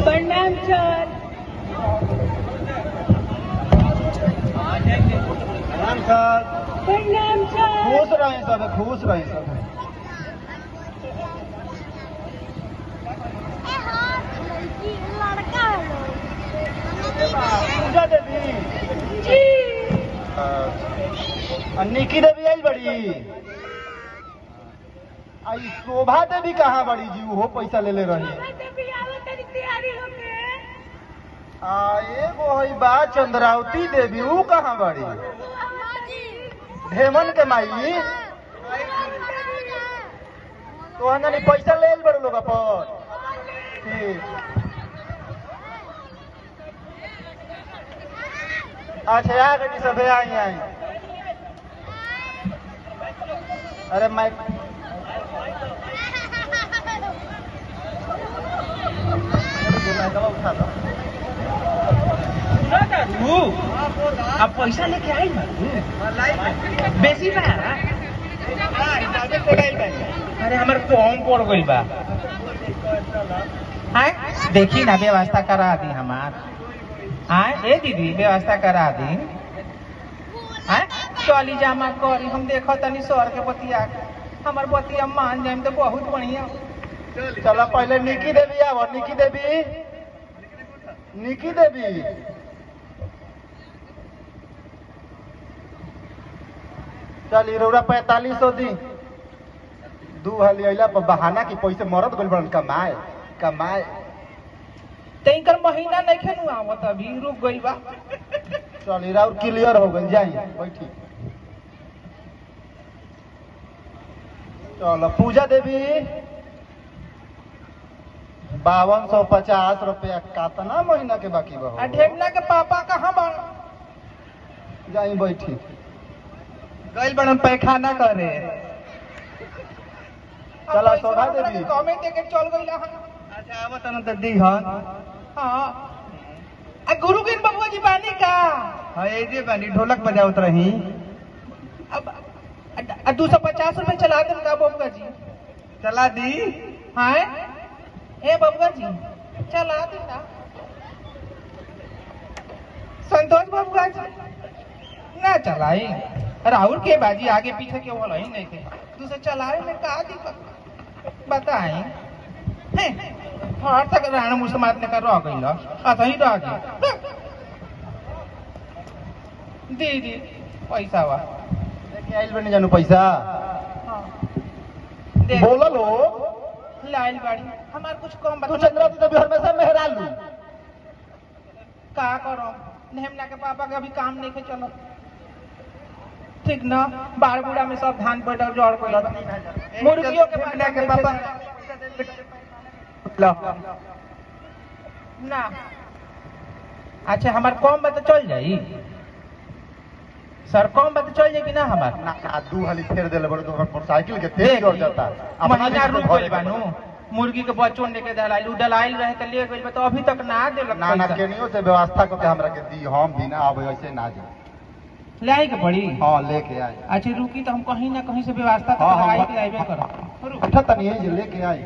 प्रणाम सर। प्रणाम सर। प्रणाम सर। खुश रहे सब, खुश रहे सब। पूजा देवी जी। निकी देवी आई बड़ी। आई शोभा देवी कहाँ बड़ी जी? वो पैसा ले रही। एगो है बा चंद्रावती देवी, वो कहाँ बड़ी? ढेमन के माई तो नहीं पैसा ले बड़े लोग पर। ठीक, अच्छा आ गई सब, आई आई। अरे मैं उठा दो। अब पैसा लेके आई बेसी बा। अरे हमारे कम पड़ गई बा। देखी ना व्यवस्था करा दी हमार। ए दीदी व्यवस्था करा दी। चली जामा करी हम देखो तनी सर के बतिया हमार बतिया मान जाए तो बहुत बढ़िया। चलो पहले निकी देवी आओ। निकी देवी, निकी देवी चल रोड़ा 4500 दी। 2 हाली अला पर बहाना की पैसे मरद गइल बड़न कमाए कमाए। तेकर महीना नहीं खेनु आवत अभी रुक गई बा। चल राउर क्लियर हो गई, जाई बैठी। चलो पूजा देवी 5250 रुपया कातना महीना के बाकी बा? ढेमना के पापा कहाँ बा? जाई बैठी। गइल बड़न पैखाना करे। चला शोभा देवी कमे देके चल गइला। अच्छा आवत न त दी हन। हां गुरु किन बबुआ जी बानी का? हां ए जे बानी ढोलक बजावत रही। अब 250 रुपए चला दे का बबुआ जी? चला दी। हां ए बबुआ जी चला दे ना। संतोष बबुआ जी ना चलाई। राहुल के बाजी आगे पीछे के बोला ही नहीं थे। दूसरे चलाए में का दिक्कत बताएं? हर तक राणा मुसलमान ने का रह गई अत ही रह गई। दीदी पैसा वा लेके आइल बनी जानू पैसा। हाँ बोला लो लाइल बाड़ी हमार कुछ कम तू चंद्रा तो हमेशा मेहरालू का करो। नेमना के पापा का भी काम नहीं के चलो ठीक ना। बार बूढ़ा में सब धान पटल जोड़ को मुर्गियों के पापा ना। अच्छा हमार कम बात चल जाई सर? कम बात चल जाएगी ना हमार? ना 2 हाली फेर देले बड़ तो मोटरसाइकिल के तेल जोड़ जाता। महीना रुक गइल बानू। मुर्गी के बच्चों लेके डलाइल रहे त ले गइल तो अभी तक ना देलक। ना ना केनियो से व्यवस्था को के हमरा के दी। हम भी ना आवे ऐसे ना जा। ले आई के पड़ी? हां लेके आई। अच्छा रुकी तो हम कहीं ना कहीं से व्यवस्था तो कराई के आइबे करो। उठा तनी है जे लेके आई।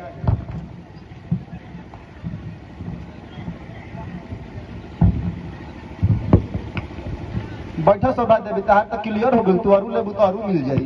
बैठा शोभा देवी तहार तो क्लियर हो गई। तू अरू लेबू तो अरू मिल जाई।